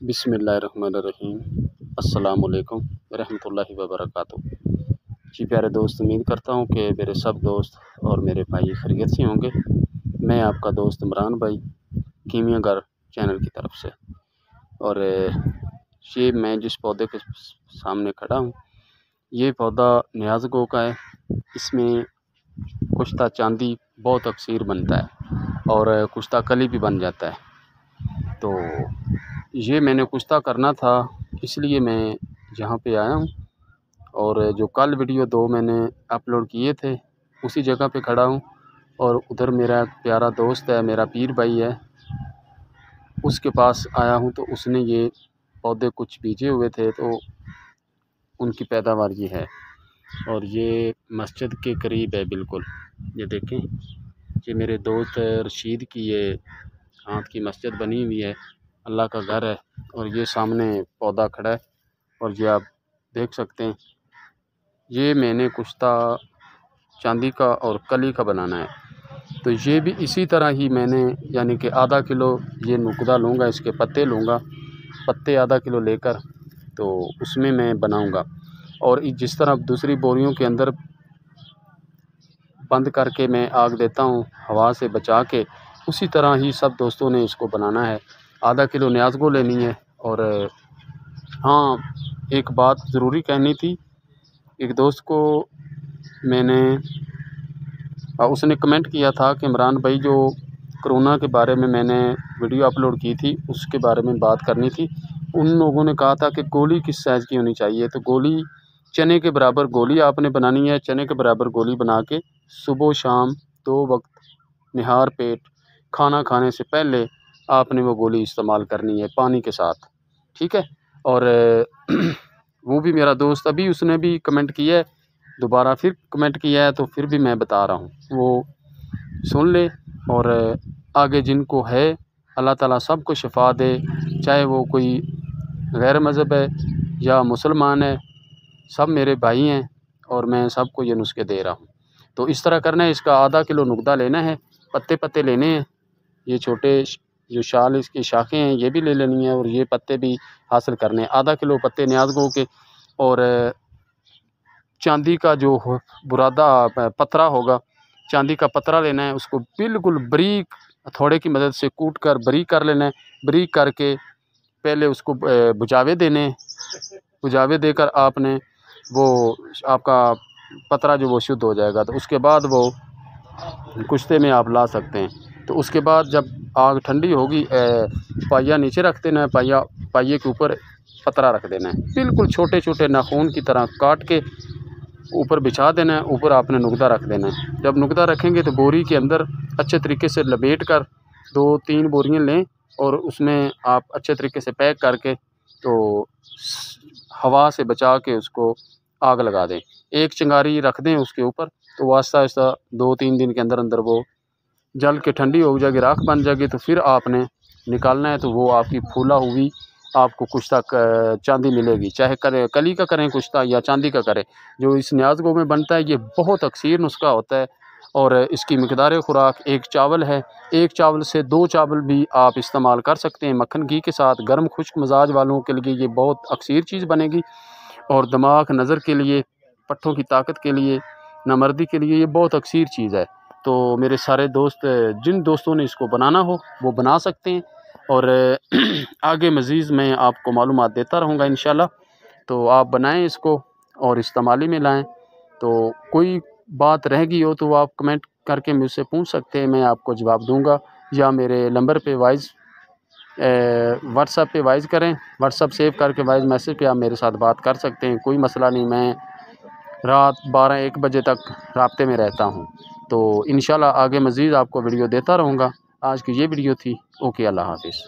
बिस्मिल्लाहिर्रहमानिर्रहीम। अस्सलामुअलैकुम रहमतुल्लाहि व बरकातुहू। जी प्यारे दोस्त, उम्मीद करता हूँ कि मेरे सब दोस्त और मेरे भाई खैरियत से होंगे। मैं आपका दोस्त इमरान भाई कीमियागर चैनल की तरफ से। और ये मैं जिस पौधे के सामने खड़ा हूँ, ये पौधा न्याज़गो का है। इसमें कुश्ता चांदी बहुत अक्सर बनता है और कुश्ता कली भी बन जाता है। तो ये मैंने कुश्ता करना था, इसलिए मैं यहाँ पे आया हूँ। और जो कल वीडियो 2 मैंने अपलोड किए थे, उसी जगह पे खड़ा हूँ। और उधर मेरा प्यारा दोस्त है, मेरा पीर भाई है, उसके पास आया हूँ। तो उसने ये पौधे कुछ बीजे हुए थे, तो उनकी पैदावार ये है। और ये मस्जिद के करीब है बिल्कुल। ये देखें, ये मेरे दोस्त रशीद की ये हाथ की मस्जिद बनी हुई है, अल्लाह का घर है। और ये सामने पौधा खड़ा है और ये आप देख सकते हैं। ये मैंने कुश्ता चांदी का और कली का बनाना है। तो ये भी इसी तरह ही मैंने, यानी कि आधा किलो ये नुकदा लूँगा, इसके पत्ते लूँगा, पत्ते आधा किलो लेकर तो उसमें मैं बनाऊँगा। और जिस तरह दूसरी बोरियों के अंदर बंद करके मैं आग देता हूँ हवा से बचा के, उसी तरह ही सब दोस्तों ने इसको बनाना है। आधा किलो न्याज़गो लेनी है। और हाँ, एक बात ज़रूरी कहनी थी। एक दोस्त को मैंने उसने कमेंट किया था कि इमरान भाई, जो कोरोना के बारे में मैंने वीडियो अपलोड की थी, उसके बारे में बात करनी थी। उन लोगों ने कहा था कि गोली किस साइज़ की होनी चाहिए। तो गोली चने के बराबर गोली आपने बनानी है। चने के बराबर गोली बना के सुबह शाम 2 वक्त निहार पेट खाना खाने से पहले आपने वो गोली इस्तेमाल करनी है पानी के साथ, ठीक है। और वो भी मेरा दोस्त, अभी उसने भी कमेंट किया है, दोबारा फिर कमेंट किया है, तो फिर भी मैं बता रहा हूँ, वो सुन ले। और आगे जिनको है, अल्लाह ताला सबको शिफा दे, चाहे वो कोई गैर मज़हब है या मुसलमान है, सब मेरे भाई हैं और मैं सबको ये नुस्खे दे रहा हूँ। तो इस तरह करना है। इसका आधा किलो नुकदा लेना है, पत्ते पत्ते लेने हैं, ये छोटे जो शाल इसकी शाखें हैं ये भी ले लेनी है, और ये पत्ते भी हासिल करने हैं। आधा किलो पत्ते न्याज़गो के। और चांदी का जो बुरादा पतरा होगा, चांदी का पतरा लेना है, उसको बिल्कुल बारीक हथौड़े की मदद से कूट कर बारीक कर लेना है। बारीक करके पहले उसको बुझावे देने, बुझावे देकर आपने वो आपका पतरा जो वो शुद्ध हो जाएगा, तो उसके बाद वो कुश्ते में आप ला सकते हैं। तो उसके बाद जब आग ठंडी होगी, पाइया नीचे रख देना है, पाइये के ऊपर पतरा रख देना है, बिल्कुल छोटे छोटे नाखून की तरह काट के ऊपर बिछा देना है। ऊपर आपने नुकदा रख देना है। जब नुकदा रखेंगे तो बोरी के अंदर अच्छे तरीके से लपेट कर 2-3 बोरियां लें और उसमें आप अच्छे तरीके से पैक करके तो हवा से बचा के उसको आग लगा दें। एक चिंगारी रख दें उसके ऊपर, तो आहिस्ता आहिस्ता 2-3 दिन के अंदर अंदर वो जल के ठंडी हो जाएगी, राख बन जाएगी। तो फिर आपने निकालना है, तो वो आपकी फूला हुई आपको कुश्ता चांदी मिलेगी। चाहे कली का करें कुश्ता या चांदी का करें, जो इस न्याज़गो में बनता है, ये बहुत अक्सर नुस्खा होता है। और इसकी मिकदार खुराक 1 चावल है। 1 चावल से 2 चावल भी आप इस्तेमाल कर सकते हैं मक्खन घी के साथ। गर्म खुश्क मिजाज वालों के लिए ये बहुत अक्सर चीज़ बनेगी। और दिमाग नज़र के लिए, पट्ठों की ताकत के लिए, नामर्दी के लिए ये बहुत अक्सर चीज़ है। तो मेरे सारे दोस्त, जिन दोस्तों ने इसको बनाना हो वो बना सकते हैं। और आगे मज़ीद मैं आपको मालूमात देता रहूँगा इंशाल्लाह। तो आप बनाएं इसको और इस्तेमाली में लाएं। तो कोई बात रह गई हो तो आप कमेंट करके मुझसे पूछ सकते हैं, मैं आपको जवाब दूँगा। या मेरे नंबर पे वॉइस व्हाट्सएप पे वॉइस करें, व्हाट्सएप सेव करके वॉइस मैसेज पे आप मेरे साथ बात कर सकते हैं, कोई मसला नहीं। मैं रात 12-1 बजे तक राब्ते में रहता हूँ। तो इंशाल्लाह आगे मज़ीद आपको वीडियो देता रहूँगा। आज की ये वीडियो थी। ओके, अल्लाह हाफ़िज़।